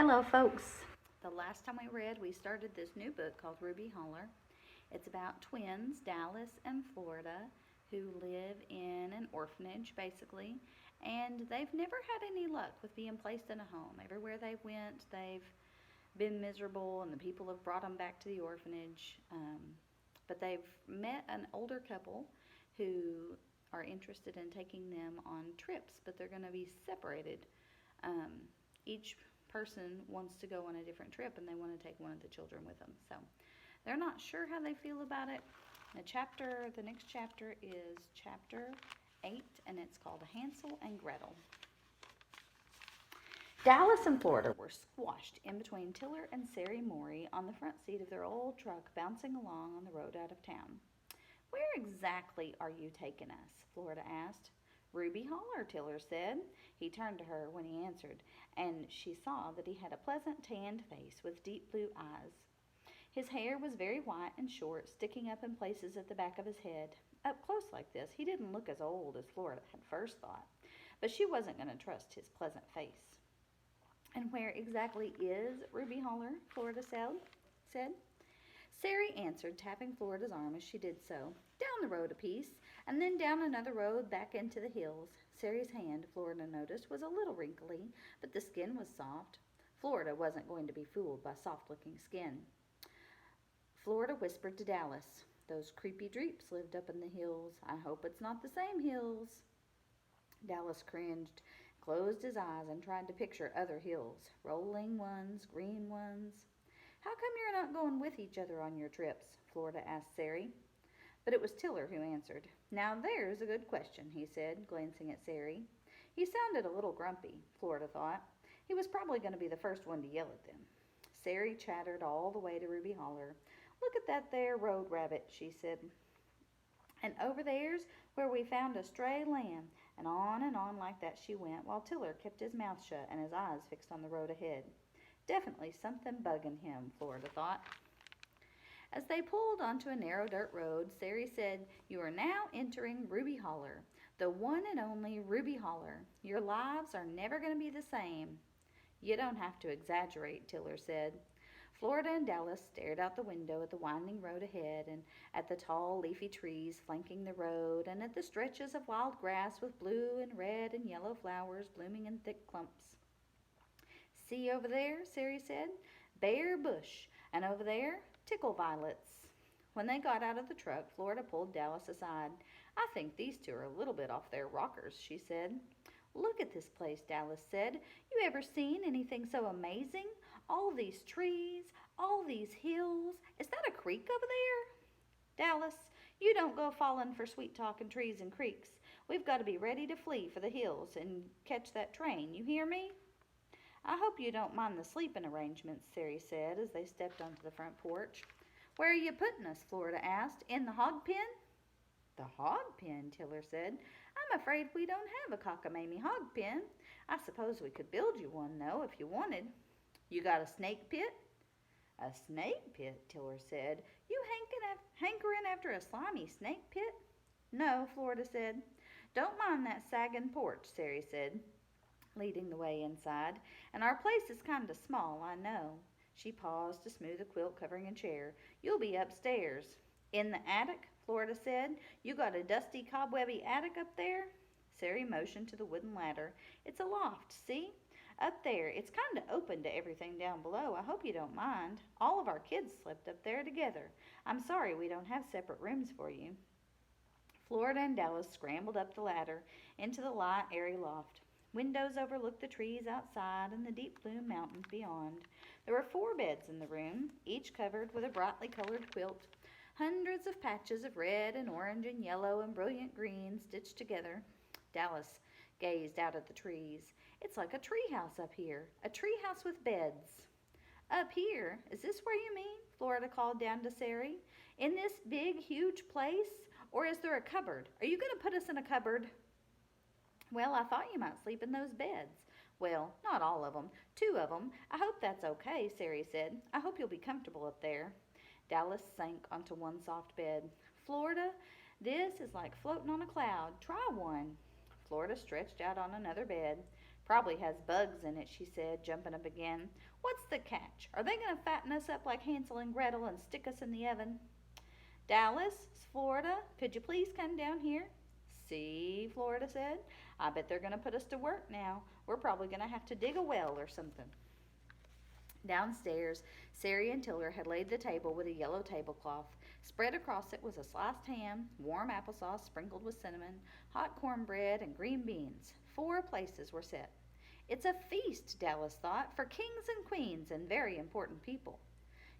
Hello, folks. The last time we started this new book called Ruby Holler. It's about twins, Dallas and Florida, who live in an orphanage, basically, and they've never had any luck with being placed in a home. Everywhere they went, they've been miserable, and the people have brought them back to the orphanage. But they've met an older couple who are interested in taking them on trips, but they're going to be separated. Um, each person wants to go on a different trip, and they want to take one of the children with them. So they're not sure how they feel about it. The next chapter is chapter 8, and it's called Hansel and Gretel. Dallas and Florida were squashed in between Tiller and Sari Morey on the front seat of their old truck bouncing along on the road out of town. Where exactly are you taking us? Florida asked. Ruby Holler, Tiller said. He turned to her when he answered, and she saw that he had a pleasant tanned face with deep blue eyes. His hair was very white and short, sticking up in places at the back of his head. Up close like this, he didn't look as old as Florida had first thought, but she wasn't going to trust his pleasant face. And where exactly is Ruby Holler? Florida said. Sari answered, tapping Florida's arm as she did so. Down the road a piece, and then down another road back into the hills. Sari's hand, Florida noticed, was a little wrinkly, but the skin was soft. Florida wasn't going to be fooled by soft-looking skin. Florida whispered to Dallas, "Those creepy dreeps lived up in the hills. I hope it's not the same hills." Dallas cringed, closed his eyes, and tried to picture other hills, rolling ones, green ones. How come you're not going with each other on your trips? Florida asked Sari. But it was Tiller who answered. Now there's a good question, he said, glancing at Sari. He sounded a little grumpy, Florida thought. He was probably going to be the first one to yell at them. Sari chattered all the way to Ruby Holler. Look at that there road rabbit, she said. And over there's where we found a stray lamb. And on like that she went, while Tiller kept his mouth shut and his eyes fixed on the road ahead. Definitely something bugging him, Florida thought. As they pulled onto a narrow dirt road, Sari said, You are now entering Ruby Holler, the one and only Ruby Holler. Your lives are never going to be the same. You don't have to exaggerate, Tiller said. Florida and Dallas stared out the window at the winding road ahead and at the tall leafy trees flanking the road and at the stretches of wild grass with blue and red and yellow flowers blooming in thick clumps. See over there, Sari said, bare bush, and over there, tickle violets. When they got out of the truck, Florida pulled Dallas aside. I think these two are a little bit off their rockers, she said. Look at this place, Dallas said. You ever seen anything so amazing? All these trees, all these hills. Is that a creek over there? Dallas, you don't go falling for sweet talking trees and creeks. We've got to be ready to flee for the hills and catch that train. You hear me? I hope you don't mind the sleeping arrangements, Sari said as they stepped onto the front porch. Where are you putting us? Florida asked. In the hog pen? The hog pen, Tiller said. I'm afraid we don't have a cockamamie hog pen. I suppose we could build you one, though, if you wanted. You got a snake pit? A snake pit, Tiller said. You hankering after a slimy snake pit? No, Florida said. Don't mind that sagging porch, Sari said, leading the way inside. And our place is kind of small, I know. She paused to smooth a quilt covering a chair. You'll be upstairs. In the attic, Florida said. You got a dusty, cobwebby attic up there? Sari motioned to the wooden ladder. It's a loft, see? Up there. It's kind of open to everything down below. I hope you don't mind. All of our kids slept up there together. I'm sorry we don't have separate rooms for you. Florida and Dallas scrambled up the ladder into the light, airy loft. Windows overlooked the trees outside and the deep blue mountains beyond. There were 4 beds in the room, each covered with a brightly colored quilt. Hundreds of patches of red and orange and yellow and brilliant green stitched together. Dallas gazed out at the trees. It's like a treehouse up here, a treehouse with beds. Up here? Is this where you mean? Florida called down to Sari. In this big, huge place? Or is there a cupboard? Are you going to put us in a cupboard? Well, I thought you might sleep in those beds. Well, not all of them. 2 of them. I hope that's okay, Sari said. I hope you'll be comfortable up there. Dallas sank onto one soft bed. Florida, this is like floating on a cloud. Try one. Florida stretched out on another bed. Probably has bugs in it, she said, jumping up again. What's the catch? Are they going to fatten us up like Hansel and Gretel and stick us in the oven? Dallas, Florida, could you please come down here? See, Florida said. I bet they're going to put us to work now. We're probably going to have to dig a well or something. Downstairs, Sari and Tiller had laid the table with a yellow tablecloth. Spread across it was a sliced ham, warm applesauce sprinkled with cinnamon, hot cornbread, and green beans. 4 places were set. It's a feast, Dallas thought, for kings and queens and very important people.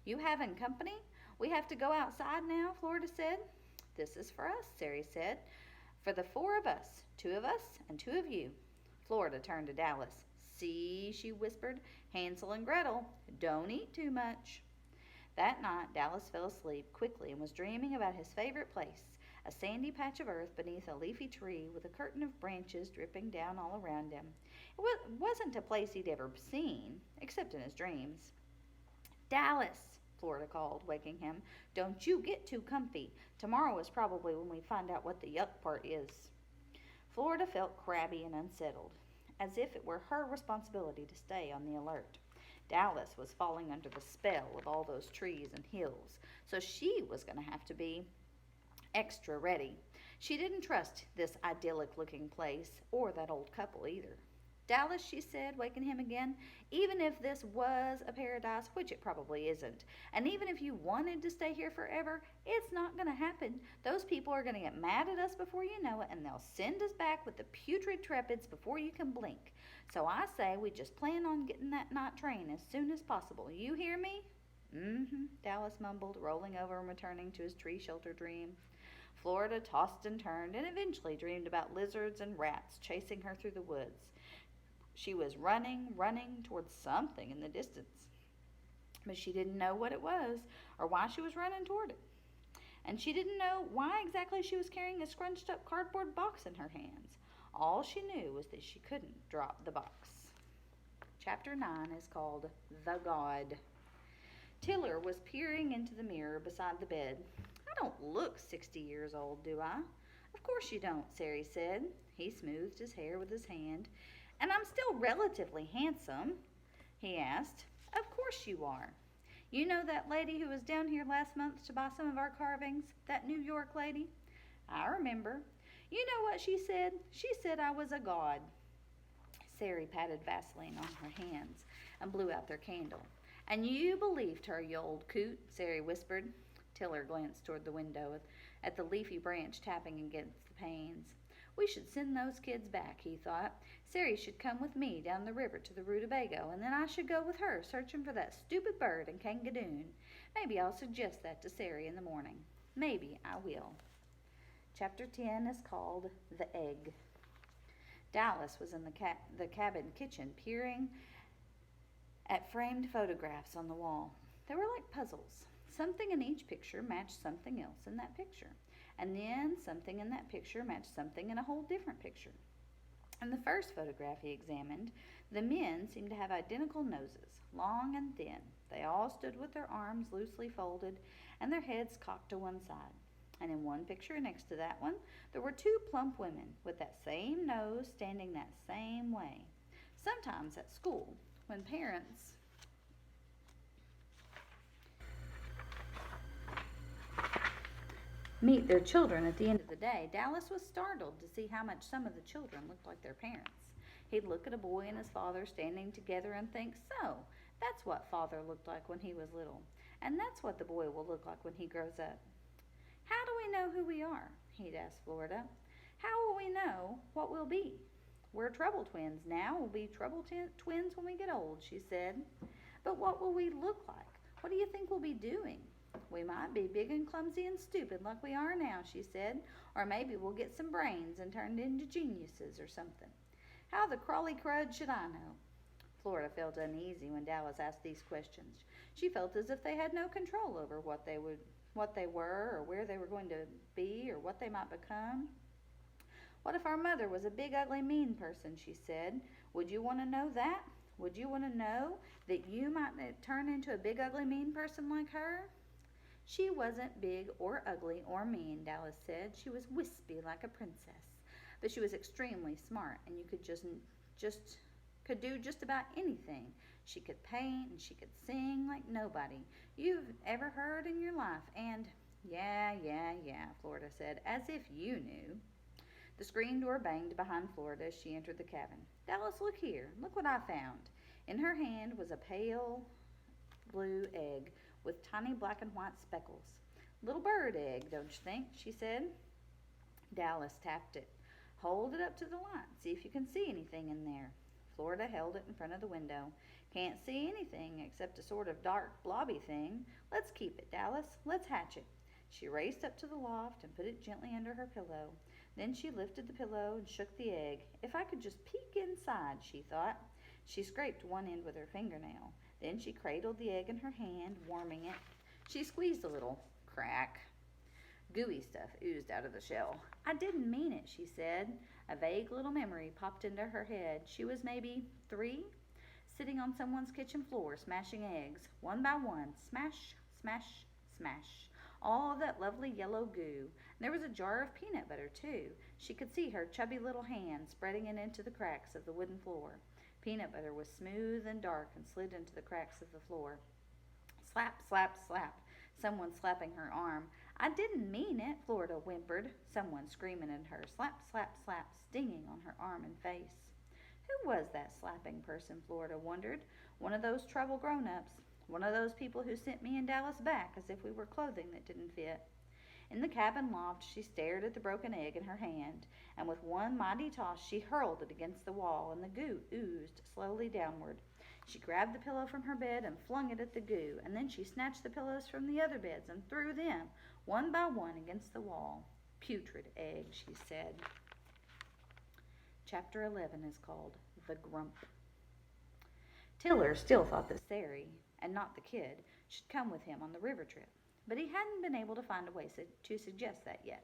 You having company? We have to go outside now, Florida said. This is for us, Sari said. For the 4 of us, 2 of us and 2 of you. Florida turned to Dallas. See, she whispered, Hansel and Gretel, don't eat too much. That night, Dallas fell asleep quickly and was dreaming about his favorite place, a sandy patch of earth beneath a leafy tree with a curtain of branches dripping down all around him. It wasn't a place he'd ever seen, except in his dreams. Dallas, Florida called, waking him, don't you get too comfy. Tomorrow is probably when we find out what the yuck part is. Florida felt crabby and unsettled, as if it were her responsibility to stay on the alert. Dallas was falling under the spell of all those trees and hills, so she was going to have to be extra ready. She didn't trust this idyllic-looking place or that old couple either. Dallas, she said, waking him again, even if this was a paradise, which it probably isn't, and even if you wanted to stay here forever, it's not going to happen. Those people are going to get mad at us before you know it, and they'll send us back with the putrid trepids before you can blink. So I say we just plan on getting that night train as soon as possible. You hear me? Mm-hmm, Dallas mumbled, rolling over and returning to his tree shelter dream. Florida tossed and turned and eventually dreamed about lizards and rats chasing her through the woods. She was running towards something in the distance, but she didn't know what it was or why she was running toward it. And she didn't know why exactly she was carrying a scrunched up cardboard box in her hands. All she knew was that she couldn't drop the box. Chapter 9 is called The God. Tiller was peering into the mirror beside the bed. I don't look 60 years old, do I? Of course you don't, Sari said. He smoothed his hair with his hand. And I'm still relatively handsome, he asked. Of course you are. You know that lady who was down here last month to buy some of our carvings? That New York lady? I remember. You know what she said? She said I was a god. Sari patted Vaseline on her hands and blew out their candle. And you believed her, you old coot, Sari whispered. Tiller glanced toward the window at the leafy branch tapping against the panes. We should send those kids back, he thought. Sari should come with me down the river to the Rutabago, and then I should go with her searching for that stupid bird in Kangadoon. Maybe I'll suggest that to Sari in the morning. Maybe I will. Chapter 10 is called The Egg. Dallas was in the cabin kitchen peering at framed photographs on the wall. They were like puzzles. Something in each picture matched something else in that picture. And then something in that picture matched something in a whole different picture. In the first photograph he examined, the men seemed to have identical noses, long and thin. They all stood with their arms loosely folded and their heads cocked to one side. And in one picture next to that one, there were 2 plump women with that same nose standing that same way. Sometimes at school, when parents meet their children at the end of the day, Dallas was startled to see how much some of the children looked like their parents. He'd look at a boy and his father standing together and think, so, that's what father looked like when he was little, and that's what the boy will look like when he grows up. How do we know who we are? He'd asked Florida. How will we know what we'll be? We're trouble twins now. We'll be trouble twins when we get old, she said. But what will we look like? What do you think we'll be doing? We might be big and clumsy and stupid like we are now, she said. Or maybe we'll get some brains and turn into geniuses or something. How the crawly crud should I know? Florida felt uneasy when Dallas asked these questions. She felt as if they had no control over what they were or where they were going to be or what they might become. What if our mother was a big, ugly, mean person, she said. Would you want to know that? Would you want to know that you might turn into a big, ugly, mean person like her? She wasn't big or ugly or mean, Dallas said. She was wispy like a princess. But she was extremely smart, and you could just could do just about anything. She could paint and she could sing like nobody you've ever heard in your life. And yeah, Florida said, as if you knew. The screen door banged behind Florida as she entered the cabin. Dallas, look here. Look what I found. In her hand was a pale blue egg with tiny black and white speckles. Little bird egg, don't you think? She said. Dallas tapped it. Hold it up to the light. See if you can see anything in there. Florida held it in front of the window. Can't see anything except a sort of dark blobby thing. Let's keep it, Dallas. Let's hatch it. She raced up to the loft and put it gently under her pillow. Then she lifted the pillow and shook the egg. If I could just peek inside, she thought. She scraped one end with her fingernail. Then she cradled the egg in her hand, warming it. She squeezed a little. Crack. Gooey stuff oozed out of the shell. I didn't mean it, she said. A vague little memory popped into her head. She was maybe 3, sitting on someone's kitchen floor, smashing eggs, one by one. Smash, smash, smash. All of that lovely yellow goo. There was a jar of peanut butter, too. She could see her chubby little hand spreading it into the cracks of the wooden floor. Peanut butter was smooth and dark and slid into the cracks of the floor. Slap, slap, slap. Someone slapping her arm. I didn't mean it, Florida whimpered. Someone screaming at her. Slap, slap, slap, stinging on her arm and face. Who was that slapping person, Florida wondered. One of those trouble grown-ups. One of those people who sent me and Dallas back as if we were clothing that didn't fit. In the cabin loft, she stared at the broken egg in her hand, and with one mighty toss, she hurled it against the wall, and the goo oozed slowly downward. She grabbed the pillow from her bed and flung it at the goo, and then she snatched the pillows from the other beds and threw them, one by one, against the wall. Putrid egg, she said. Chapter 11 is called The Grump. Tiller still thought that Sari, and not the kid, should come with him on the river trip, but he hadn't been able to find a way to suggest that yet.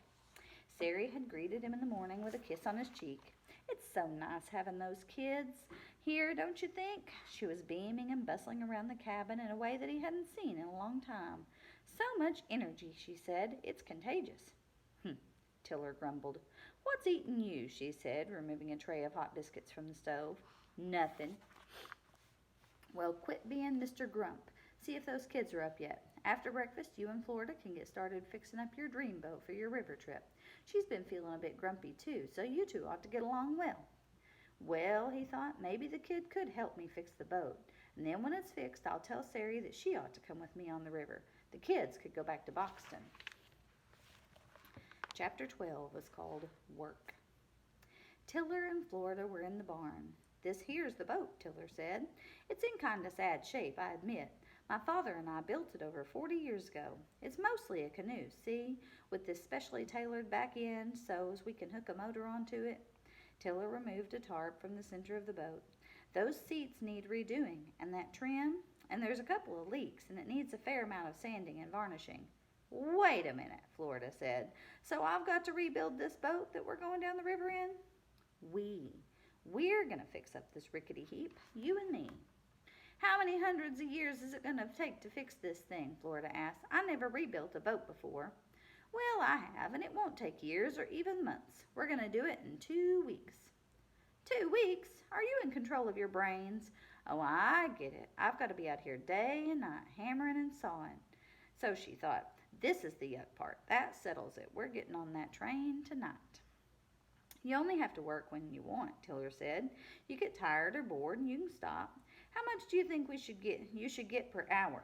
Sari had greeted him in the morning with a kiss on his cheek. It's so nice having those kids here, don't you think? She was beaming and bustling around the cabin in a way that he hadn't seen in a long time. So much energy, she said. It's contagious. Tiller grumbled. What's eating you? She said, removing a tray of hot biscuits from the stove. Nothing. Well, quit being Mr. Grump. See if those kids are up yet. After breakfast, you and Florida can get started fixing up your dream boat for your river trip. She's been feeling a bit grumpy, too, so you two ought to get along well. Well, he thought, maybe the kid could help me fix the boat. And then when it's fixed, I'll tell Sari that she ought to come with me on the river. The kids could go back to Boxton. Chapter 12 is called Work. Tiller and Florida were in the barn. This here's the boat, Tiller said. It's in kind of sad shape, I admit. My father and I built it over 40 years ago. It's mostly a canoe, see, with this specially tailored back end so as we can hook a motor onto it. Tiller removed a tarp from the center of the boat. Those seats need redoing, and that trim, and there's a couple of leaks, and it needs a fair amount of sanding and varnishing. Wait a minute, Florida said. So I've got to rebuild this boat that we're going down the river in? We're going to fix up this rickety heap, you and me. How many hundreds of years is it going to take to fix this thing? Florida asked. I never rebuilt a boat before. Well, I have, and it won't take years or even months. We're going to do it in 2 weeks. 2 weeks? Are you in control of your brains? Oh, I get it. I've got to be out here day and night, hammering and sawing. So she thought, this is the yuck part. That settles it. We're getting on that train tonight. You only have to work when you want, Tiller said. You get tired or bored and you can stop. How much do you think you should get per hour?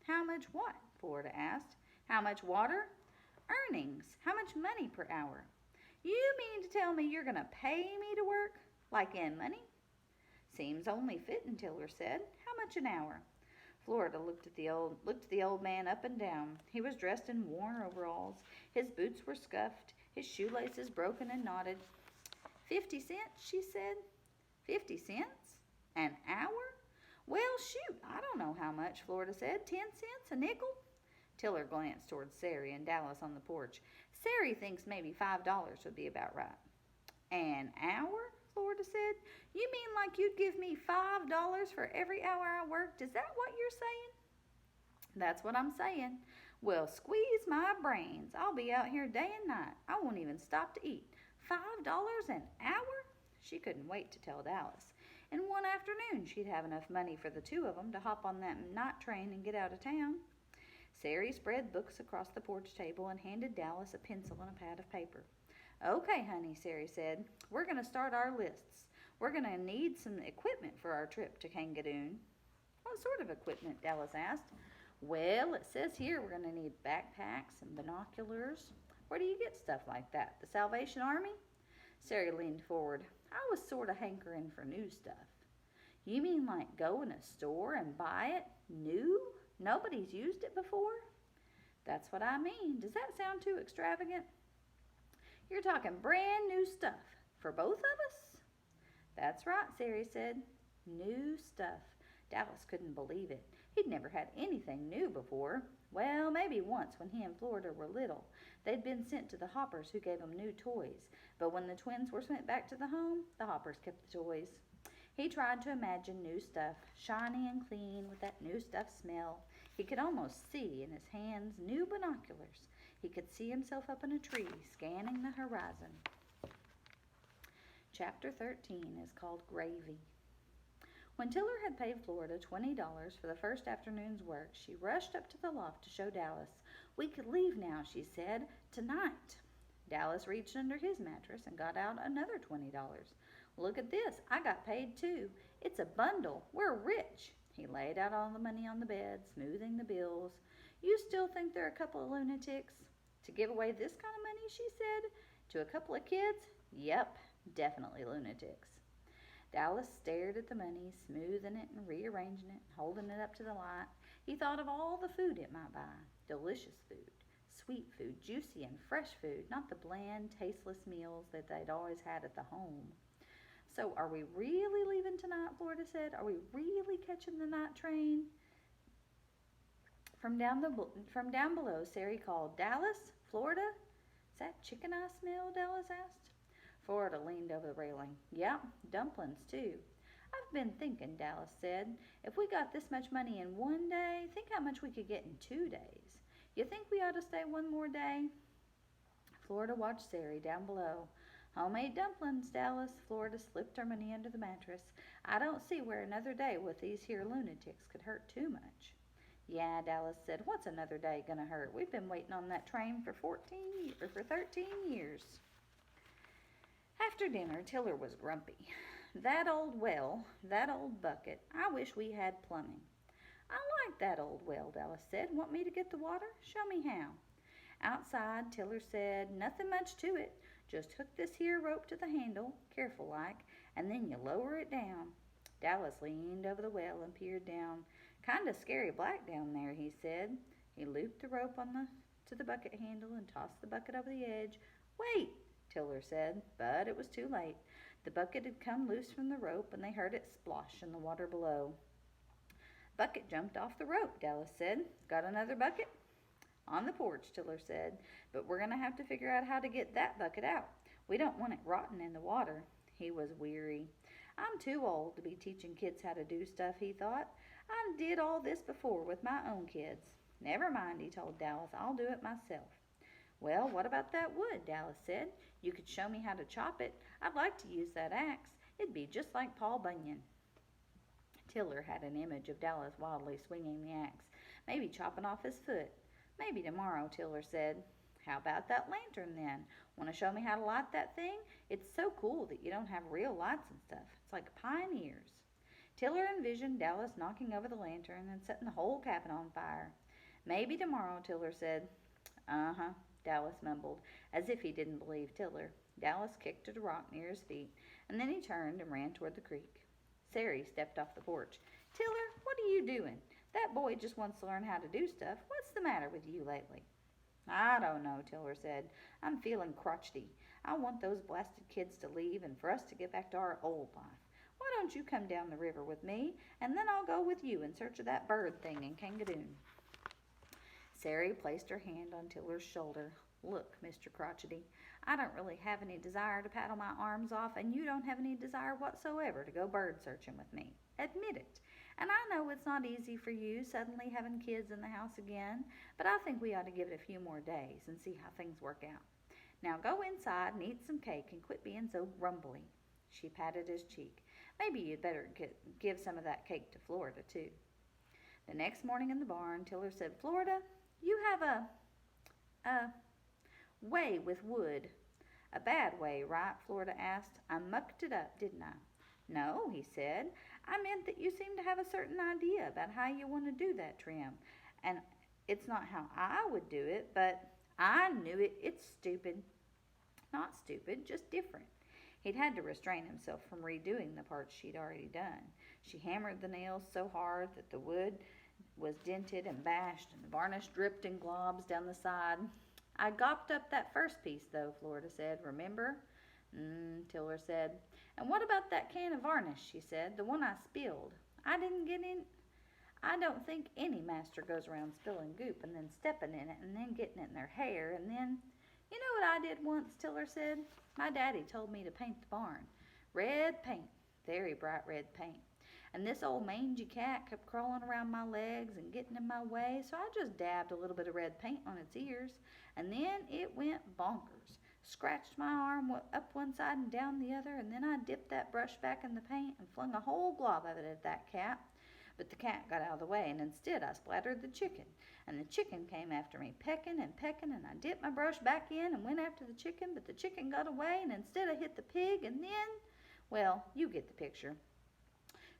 How much what? Florida asked. How much water? Earnings. How much money per hour? You mean to tell me you're going to pay me to work? Like in money? Seems only fitting, Tiller said. How much an hour? Florida looked at the old man up and down. He was dressed in worn overalls. His boots were scuffed, his shoelaces broken and knotted. 50 cents, she said. 50 cents? An hour? Well, shoot, I don't know how much, Florida said. 10 cents? A nickel? Tiller glanced toward Sari and Dallas on the porch. Sari thinks maybe $5 would be about right. An hour? Florida said. You mean like you'd give me $5 for every hour I worked? Is that what you're saying? That's what I'm saying. Well, squeeze my brains. I'll be out here day and night. I won't even stop to eat. $5 an hour? She couldn't wait to tell Dallas. In one afternoon, she'd have enough money for the two of them to hop on that night train and get out of town. Sari spread books across the porch table and handed Dallas a pencil and a pad of paper. Okay, honey, Sari said. We're going to start our lists. We're going to need some equipment for our trip to Kangadoon. What sort of equipment? Dallas asked. Well, it says here we're going to need backpacks and binoculars. Where do you get stuff like that? The Salvation Army? Sari leaned forward. I was sort of hankering for new stuff. You mean like go in a store and buy it new? Nobody's used it before? That's what I mean. Does that sound too extravagant? You're talking brand new stuff for both of us? That's right, Sari said. New stuff. Dallas couldn't believe it. He'd never had anything new before. Well, maybe once when he and Florida were little. They'd been sent to the Hoppers who gave them new toys. But when the twins were sent back to the home, the Hoppers kept the toys. He tried to imagine new stuff, shiny and clean with that new stuff smell. He could almost see in his hands new binoculars. He could see himself up in a tree, scanning the horizon. Chapter 13 is called Gravy. When Tiller had paid Florida $20 for the first afternoon's work, she rushed up to the loft to show Dallas. We could leave now, she said, tonight. Dallas reached under his mattress and got out another $20. Look at this. I got paid too. It's a bundle. We're rich. He laid out all the money on the bed, smoothing the bills. You still think they're a couple of lunatics? To give away this kind of money, she said, to a couple of kids? Yep, definitely lunatics. Dallas stared at the money, smoothing it and rearranging it, holding it up to the light. He thought of all the food it might buy. Delicious food, sweet food, juicy and fresh food, not the bland, tasteless meals that they'd always had at the home. So are we really leaving tonight, Florida said. Are we really catching the night train? From down below, Sari called, Dallas, Florida? Is that chicken I smell? Dallas asked. Florida leaned over the railing. Yeah, dumplings too. I've been thinking, Dallas said. If we got this much money in one day, think how much we could get in 2 days. You think we ought to stay one more day? Florida watched Sari down below. Homemade dumplings, Dallas. Florida slipped her money under the mattress. I don't see where another day with these here lunatics could hurt too much. Yeah, Dallas said. What's another day gonna hurt? We've been waiting on that train for 13 years. After dinner, Tiller was grumpy. That old well, that old bucket, I wish we had plumbing. I like that old well, Dallas said. Want me to get the water? Show me how. Outside, Tiller said, nothing much to it. Just hook this here rope to the handle, careful like, and then you lower it down. Dallas leaned over the well and peered down. Kinda scary black down there, he said. He looped the rope to the bucket handle and tossed the bucket over the edge. Wait, Tiller said, but it was too late. The bucket had come loose from the rope, and they heard it splosh in the water below. Bucket jumped off the rope, Dallas said. Got another bucket? On the porch, Tiller said, but we're going to have to figure out how to get that bucket out. We don't want it rotting in the water. He was weary. I'm too old to be teaching kids how to do stuff, he thought. I did all this before with my own kids. Never mind, he told Dallas. I'll do it myself. Well, what about that wood? Dallas said. You could show me how to chop it. I'd like to use that axe. It'd be just like Paul Bunyan. Tiller had an image of Dallas wildly swinging the axe, maybe chopping off his foot. Maybe tomorrow, Tiller said. How about that lantern then? Want to show me how to light that thing? It's so cool that you don't have real lights and stuff. It's like pioneers. Tiller envisioned Dallas knocking over the lantern and setting the whole cabin on fire. Maybe tomorrow, Tiller said. Uh-huh, Dallas mumbled, as if he didn't believe Tiller. Dallas kicked at a rock near his feet, and then he turned and ran toward the creek. Sari stepped off the porch. Tiller, what are you doing? That boy just wants to learn how to do stuff. What's the matter with you lately? I don't know, Tiller said. I'm feeling crotchety. I want those blasted kids to leave and for us to get back to our old life. Why don't you come down the river with me, and then I'll go with you in search of that bird thing in Kangadoon. Sari placed her hand on Tiller's shoulder. Look, Mr. Crotchety, I don't really have any desire to paddle my arms off, and you don't have any desire whatsoever to go bird searching with me. Admit it. And I know it's not easy for you suddenly having kids in the house again, but I think we ought to give it a few more days and see how things work out. Now go inside and eat some cake and quit being so grumbly. She patted his cheek. Maybe you'd better give some of that cake to Florida, too. The next morning in the barn, Tiller said, Florida, you have a way with wood. A bad way, right? Florida asked. I mucked it up, didn't I? No, he said. I meant that you seem to have a certain idea about how you want to do that trim. And it's not how I would do it, but I knew it. It's stupid. Not stupid, just different. He'd had to restrain himself from redoing the parts she'd already done. She hammered the nails so hard that the wood was dented and bashed, and the varnish dripped in globs down the side. I gopped up that first piece, though, Florida said. Remember? Tiller said. And what about that can of varnish, she said, the one I spilled? I didn't get in. I don't think any master goes around spilling goop and then stepping in it and then getting it in their hair and then... You know what I did once, Tiller said? My daddy told me to paint the barn. Red paint. Very bright red paint. And this old mangy cat kept crawling around my legs and getting in my way, so I just dabbed a little bit of red paint on its ears, and then it went bonkers. Scratched my arm up one side and down the other, and then I dipped that brush back in the paint and flung a whole glob of it at that cat. But the cat got out of the way, and instead I splattered the chicken. And the chicken came after me, pecking and pecking, and I dipped my brush back in and went after the chicken, but the chicken got away, and instead I hit the pig, and then, well, you get the picture.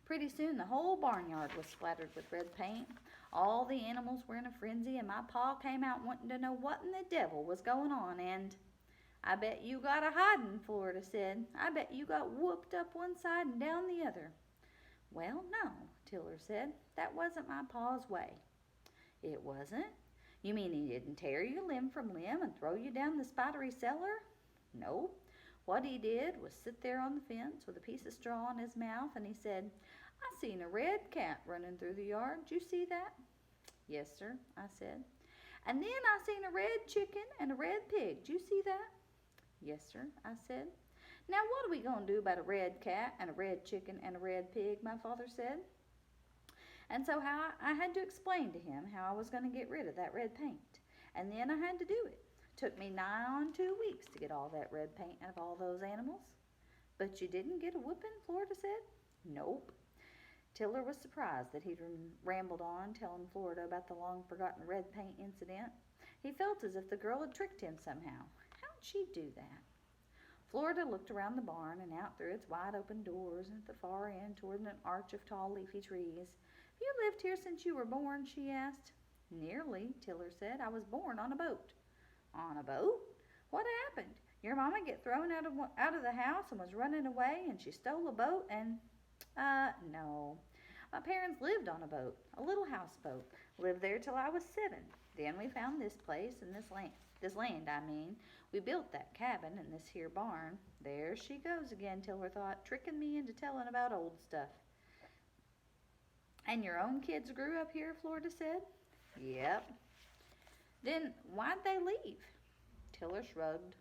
Pretty soon the whole barnyard was splattered with red paint. All the animals were in a frenzy, and my pa came out wanting to know what in the devil was going on, and... I bet you got a hiding, Florida said. I bet you got whooped up one side and down the other. Well, no, Tiller said. That wasn't my pa's way. It wasn't? You mean he didn't tear you limb from limb and throw you down the spidery cellar? No. What he did was sit there on the fence with a piece of straw in his mouth, and he said, I seen a red cat running through the yard. Did you see that? Yes, sir, I said. And then I seen a red chicken and a red pig. Did you see that? Yes, sir, I said. Now what are we going to do about a red cat and a red chicken and a red pig, my father said. And so I had to explain to him how I was going to get rid of that red paint. And then I had to do it. Took me nigh on 2 weeks to get all that red paint out of all those animals. But you didn't get a whooping, Florida said. Nope. Tiller was surprised that he'd rambled on, telling Florida about the long-forgotten red paint incident. He felt as if the girl had tricked him somehow. How'd she do that? Florida looked around the barn and out through its wide-open doors and at the far end toward an arch of tall leafy trees. Have you lived here since you were born? She asked. Nearly, Tiller said. I was born on a boat. On a boat? What happened? Your mama get thrown out of the house and was running away and she stole a boat and... no. My parents lived on a boat, a little houseboat. Lived there till I was 7. Then we found this place and this land. We built that cabin and this here barn. There she goes again, Tiller thought, tricking me into telling about old stuff. And your own kids grew up here, Florida said. Yep. Then why'd they leave? Tiller shrugged.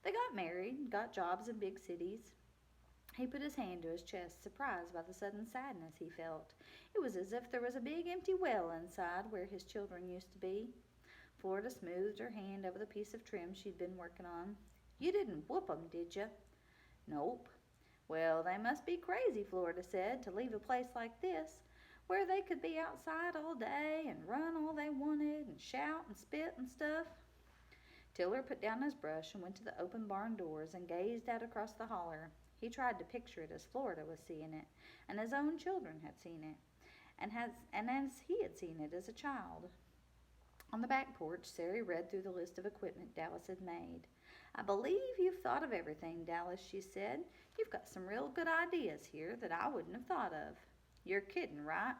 They got married, got jobs in big cities. He put his hand to his chest, surprised by the sudden sadness he felt. It was as if there was a big empty well inside where his children used to be. Florida smoothed her hand over the piece of trim she'd been working on. You didn't whoop 'em, did you? Nope. Well, they must be crazy, Florida said, to leave a place like this, where they could be outside all day and run all they wanted and shout and spit and stuff. Tiller put down his brush and went to the open barn doors and gazed out across the holler. He tried to picture it as Florida was seeing it, and his own children had seen it, and as he had seen it as a child. On the back porch, Sari read through the list of equipment Dallas had made. I believe you've thought of everything, Dallas, she said. You've got some real good ideas here that I wouldn't have thought of. You're kidding, right?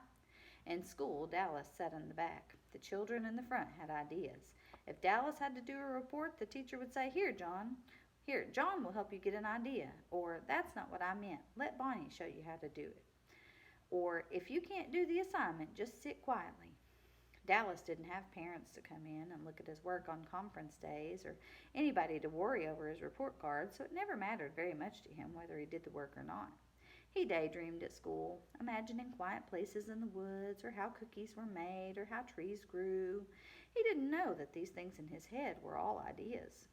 In school, Dallas sat in the back. The children in the front had ideas. If Dallas had to do a report, the teacher would say, Here, John will help you get an idea. Or, that's not what I meant. Let Bonnie show you how to do it. Or, if you can't do the assignment, just sit quietly. Dallas didn't have parents to come in and look at his work on conference days or anybody to worry over his report card, so it never mattered very much to him whether he did the work or not. He daydreamed at school, imagining quiet places in the woods or how cookies were made or how trees grew. He didn't know that these things in his head were all ideas.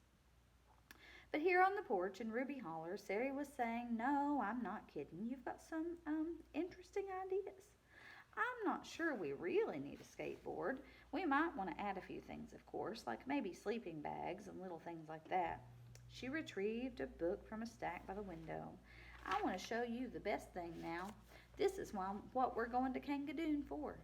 But here on the porch in Ruby Holler, Sari was saying, "No, I'm not kidding. You've got some interesting ideas. I'm not sure we really need a skateboard. We might want to add a few things, of course, like maybe sleeping bags and little things like that." She retrieved a book from a stack by the window. "I want to show you the best thing now. This is what we're going to Kangadoon for."